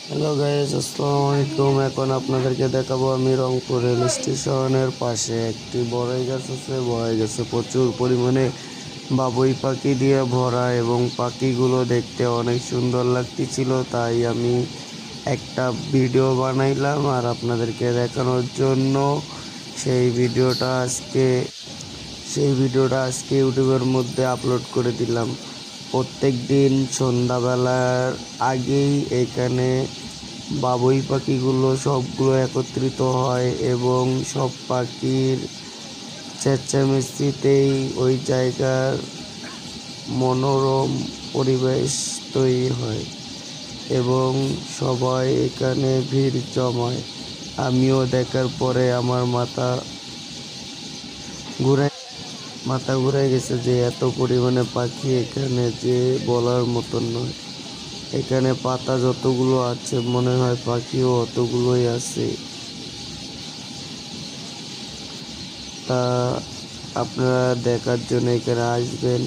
Hello guys, আসসালামু আলাইকুম। এখন আপনাদেরকে দেখাবো আমি রংপুর রেল স্টেশনের পাশে একটি বড়াই গাছ আছে। বড়াই গাছে প্রচুর পরিমাণে বাবুই পাখি দিয়ে ভরা এবং পাখিগুলো দেখতে অনেক সুন্দর লাগতেছিল। তাই আমি একটা ভিডিও বানাইলাম আর আপনাদেরকে দেখানোর জন্য। সেই ভিডিওটা আজকে ইউটিউবের মধ্যে আপলোড করে দিলাম। প্রত্যেক দিন সন্ধ্যাবেলার আগেই এখানে বাবুই পাখিগুলো সবগুলো একত্রিত হয় এবং সব পাখির চেঁচামেচিতেই ওই জায়গার মনোরম পরিবেশ তৈরি হয় এবং সবাই এখানে ভিড় জমায়। আমিও দেখার পরে আমার ঘুরে মাথা ঘুরে গেছে যে এত পরিমাণে পাখি এখানে যে বলার মতন নয়। এখানে পাতা যতগুলো আছে মনে হয় পাখিও অতগুলোই আছে। তা আপনারা দেখার জন্য এখানে আসবেন।